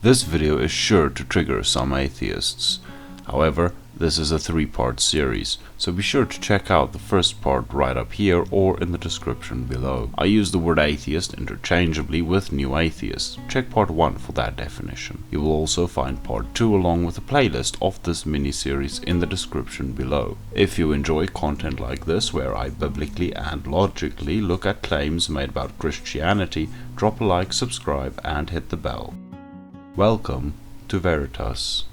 This video is sure to trigger some atheists. However, this is a 3-part series, so be sure to check out the first part right up here or in the description below. I use the word atheist interchangeably with new atheists. Check part 1 for that definition. You will also find part 2 along with a playlist of this mini-series in the description below. If you enjoy content like this, where I biblically and logically look at claims made about Christianity, drop a like, subscribe, and hit the bell. Welcome to Veritas.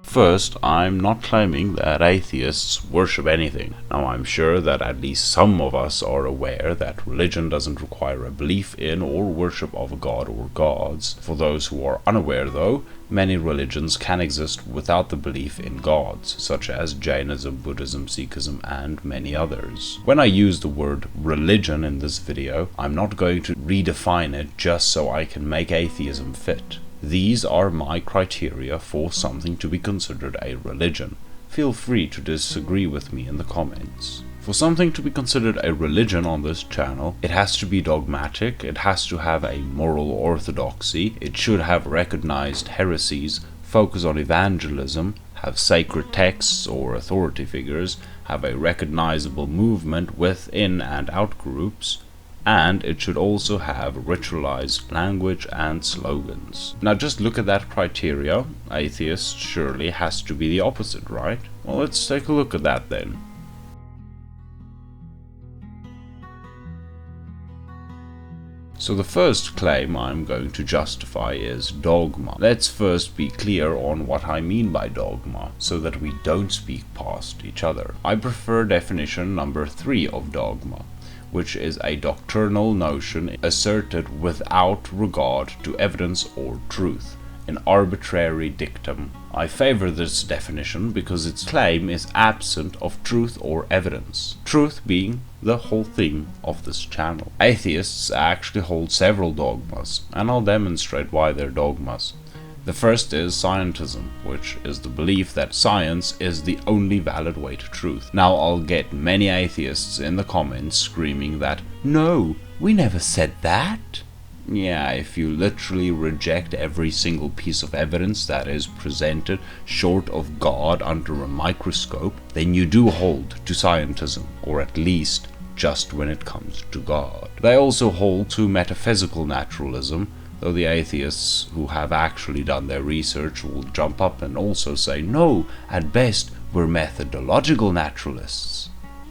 First, I'm not claiming that atheists worship anything. Now, I'm sure that at least some of us are aware that religion doesn't require a belief in or worship of a god or gods. For those who are unaware, though, many religions can exist without the belief in gods, such as Jainism, Buddhism, Sikhism, and many others. When I use the word religion in this video, I'm not going to redefine it just so I can make atheism fit. These are my criteria for something to be considered a religion. Feel free to disagree with me in the comments. For something to be considered a religion on this channel, it has to be dogmatic, it has to have a moral orthodoxy, it should have recognized heresies, focus on evangelism, have sacred texts or authority figures, have a recognizable movement within and out groups, and it should also have ritualized language and slogans. Now just look at that criteria. Atheist surely has to be the opposite, right? Well, let's take a look at that then. So the first claim I'm going to justify is dogma. Let's first be clear on what I mean by dogma, so that we don't speak past each other. I prefer definition number 3 of dogma, which is a doctrinal notion asserted without regard to evidence or truth, an arbitrary dictum. I favor this definition because its claim is absent of truth or evidence, truth being the whole theme of this channel. Atheists actually hold several dogmas, and I'll demonstrate why they're dogmas. The first is scientism, which is the belief that science is the only valid way to truth. Now, I'll get many atheists in the comments screaming that, "No, we never said that." Yeah, if you literally reject every single piece of evidence that is presented short of God under a microscope, then you do hold to scientism, or at least just when it comes to God. They also hold to metaphysical naturalism, though the atheists who have actually done their research will jump up and also say, "No, at best we're methodological naturalists."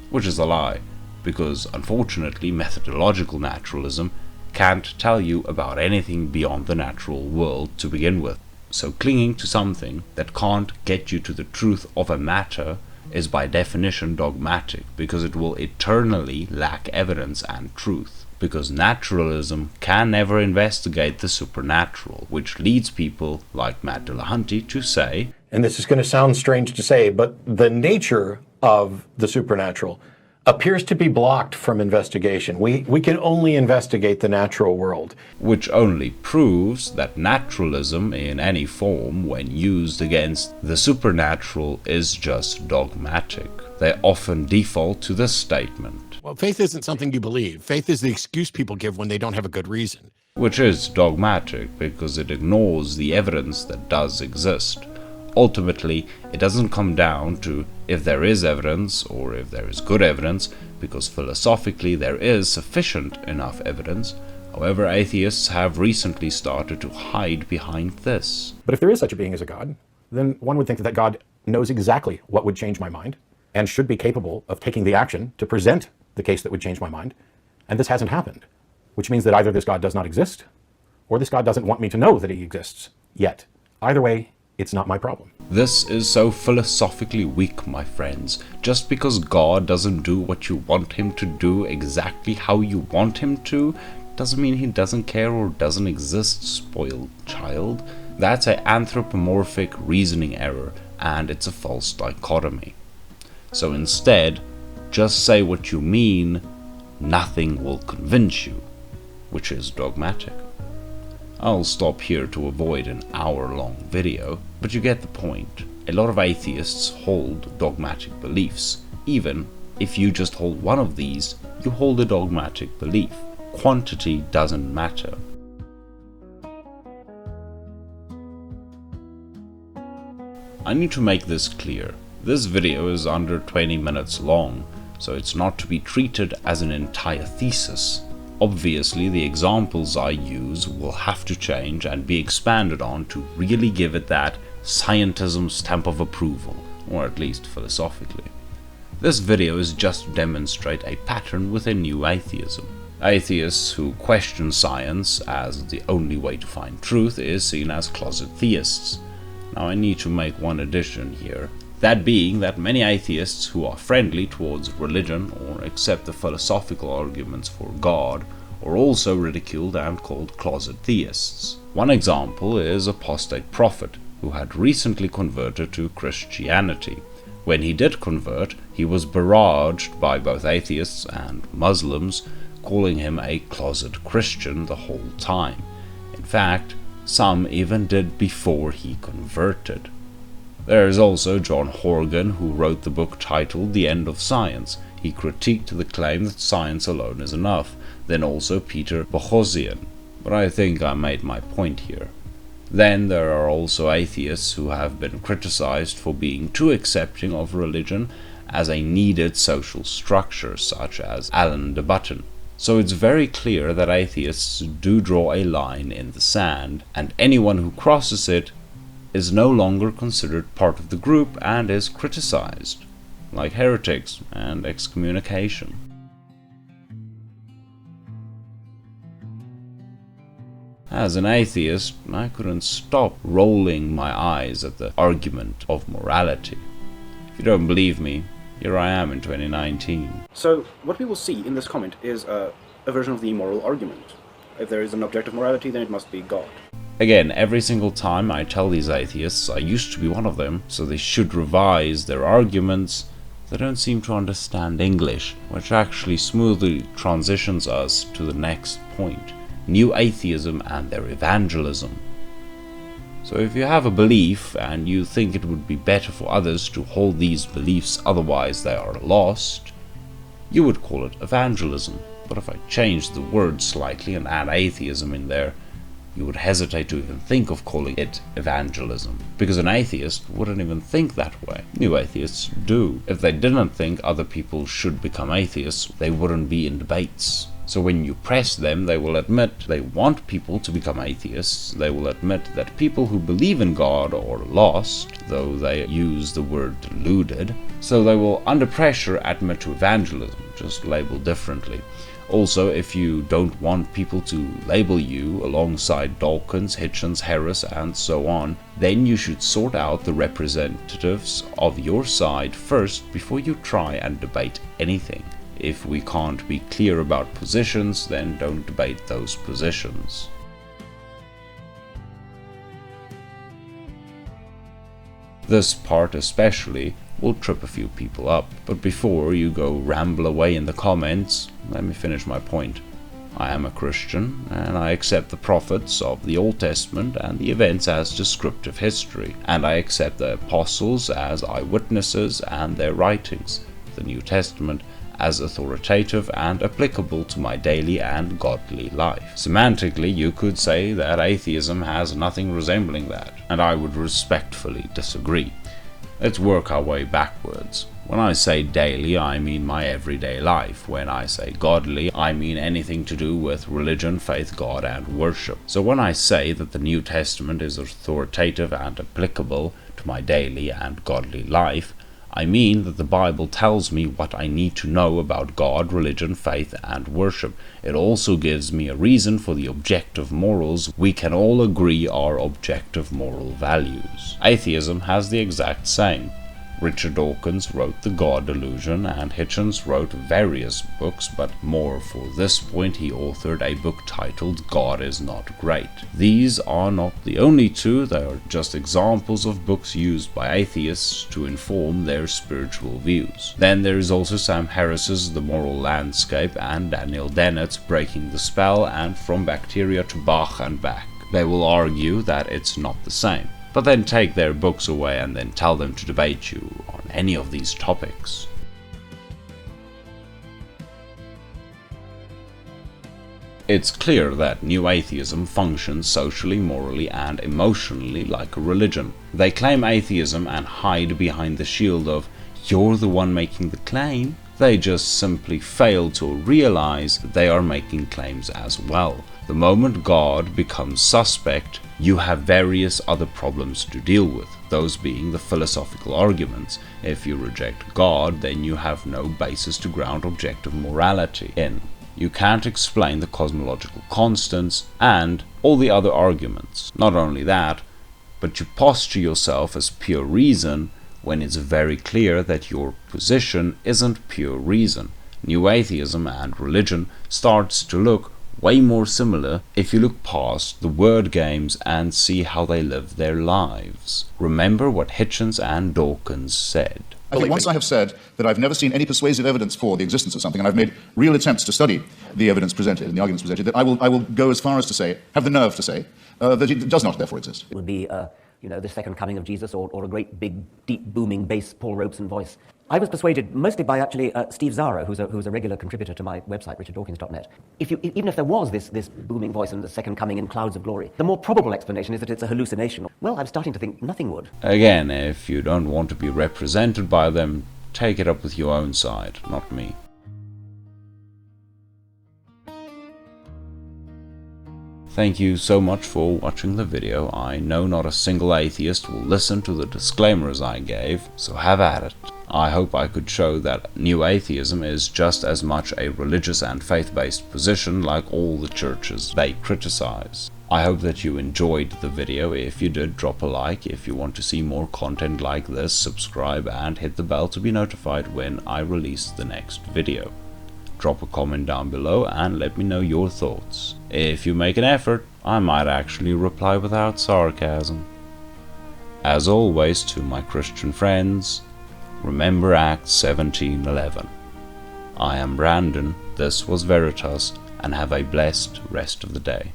Which is a lie, because unfortunately methodological naturalism can't tell you about anything beyond the natural world to begin with. So clinging to something that can't get you to the truth of a matter is by definition dogmatic, because it will eternally lack evidence and truth. Because naturalism can never investigate the supernatural, which leads people like Matt Dillahunty to say, and this is going to sound strange to say, but the nature of the supernatural appears to be blocked from investigation. We can only investigate the natural world. Which only proves that naturalism in any form, when used against the supernatural, is just dogmatic. They often default to this statement. Well, faith isn't something you believe. Faith is the excuse people give when they don't have a good reason. Which is dogmatic because it ignores the evidence that does exist. Ultimately, it doesn't come down to if there is evidence or if there is good evidence, because philosophically there is sufficient enough evidence. However, atheists have recently started to hide behind this. But if there is such a being as a God, then one would think that God knows exactly what would change my mind and should be capable of taking the action to present the case that would change my mind. And this hasn't happened, which means that either this God does not exist or this God doesn't want me to know that he exists yet. Either way, it's not my problem. This is so philosophically weak, my friends. Just because God doesn't do what you want him to do exactly how you want him to, doesn't mean he doesn't care or doesn't exist, spoiled child. That's an anthropomorphic reasoning error, and it's a false dichotomy. So instead, just say what you mean, nothing will convince you, which is dogmatic. I'll stop here to avoid an hour-long video, but you get the point. a lot of atheists hold dogmatic beliefs. Even if you just hold one of these, you hold a dogmatic belief. Quantity doesn't matter. I need to make this clear. This video is under 20 minutes long, so it's not to be treated as an entire thesis. Obviously, the examples I use will have to change and be expanded on to really give it that scientism stamp of approval, or at least philosophically. This video is just to demonstrate a pattern within new atheism. Atheists who question science as the only way to find truth is seen as closet theists. Now I need to make one addition here, that being that many atheists who are friendly towards religion or accept the philosophical arguments for God are also ridiculed and called closet theists. One example is Apostate Prophet, who had recently converted to Christianity. When he did convert, he was barraged by both atheists and Muslims, calling him a closet Christian the whole time. In fact, some even did before he converted. There is also John Horgan, who wrote the book titled The End of Science. He critiqued the claim that science alone is enough. Then also Peter Boghosian. But I think I made my point here. Then there are also atheists who have been criticized for being too accepting of religion as a needed social structure, such as Alan de Botton. So it's very clear that atheists do draw a line in the sand, and anyone who crosses it is no longer considered part of the group and is criticized, like heretics and excommunication. As an atheist, I couldn't stop rolling my eyes at the argument of morality. If you don't believe me, here I am in 2019. So what we will see in this comment is a version of the moral argument. If there is an objective morality, then it must be God. Again, every single time I tell these atheists I used to be one of them, so they should revise their arguments, they don't seem to understand English, which actually smoothly transitions us to the next point: new atheism and their evangelism. So if you have a belief and you think it would be better for others to hold these beliefs, otherwise they are lost, you would call it evangelism. But if I change the word slightly and add atheism in there, you would hesitate to even think of calling it evangelism, because an atheist wouldn't even think that way. New atheists do. If they didn't think other people should become atheists, they wouldn't be in debates. So when you press them, they will admit they want people to become atheists. They will admit that people who believe in God are lost, though they use the word deluded. So they will, under pressure, admit to evangelism, just labeled differently. Also, if you don't want people to label you alongside Dawkins, Hitchens, Harris, and so on, then you should sort out the representatives of your side first before you try and debate anything. If we can't be clear about positions, then don't debate those positions. This part especially will trip a few people up, but before you go ramble away in the comments, let me finish my point. I am a Christian, and I accept the prophets of the Old Testament and the events as descriptive history, and I accept the apostles as eyewitnesses and their writings, the New Testament, as authoritative and applicable to my daily and godly life. Semantically, you could say that atheism has nothing resembling that, and I would respectfully disagree. Let's work our way backwards. When I say daily, I mean my everyday life. When I say godly, I mean anything to do with religion, faith, God, and worship. So when I say that the New Testament is authoritative and applicable to my daily and godly life, I mean that the Bible tells me what I need to know about God, religion, faith, and worship. It also gives me a reason for the objective morals we can all agree are objective moral values. Atheism has the exact same. Richard Dawkins wrote The God Delusion, and Hitchens wrote various books, but more for this point he authored a book titled God is Not Great. These are not the only two, they are just examples of books used by atheists to inform their spiritual views. Then there is also Sam Harris's The Moral Landscape and Daniel Dennett's Breaking the Spell and From Bacteria to Bach and Back. They will argue that it's not the same. but then take their books away and then tell them to debate you on any of these topics. It's clear that New Atheism functions socially, morally, and emotionally like a religion. They claim atheism and hide behind the shield of, "You're the one making the claim." They just simply fail to realize that they are making claims as well. The moment God becomes suspect, you have various other problems to deal with, those being the philosophical arguments. If you reject God, then you have no basis to ground objective morality in. You can't explain the cosmological constants and all the other arguments. Not only that, but you posture yourself as pure reason when it's very clear that your position isn't pure reason. New Atheism and religion starts to look way more similar if you look past the word games and see how they live their lives. Remember what Hitchens and Dawkins said. I think once I have said that I've never seen any persuasive evidence for the existence of something, and I've made real attempts to study the evidence presented and the arguments presented, that I will go as far as to say, have the nerve to say, that it does not therefore exist. It would be, the second coming of Jesus or a great big, deep, booming bass Paul Robeson voice. I was persuaded mostly by actually Steve Zara, who's a regular contributor to my website, richarddawkins.net. Even if there was this booming voice and the second coming in clouds of glory, the more probable explanation is that it's a hallucination. Well, I'm starting to think nothing would. Again, if you don't want to be represented by them, take it up with your own side, not me. Thank you so much for watching the video. I know not a single atheist will listen to the disclaimers I gave, so have at it. I hope I could show that New Atheism is just as much a religious and faith-based position like all the churches they criticize. I hope that you enjoyed the video. If you did, drop a like. If you want to see more content like this, subscribe and hit the bell to be notified when I release the next video. Drop a comment down below and let me know your thoughts. If you make an effort, I might actually reply without sarcasm. As always, to my Christian friends, remember Acts 17:11. I am Brandon, this was Veritas, and have a blessed rest of the day.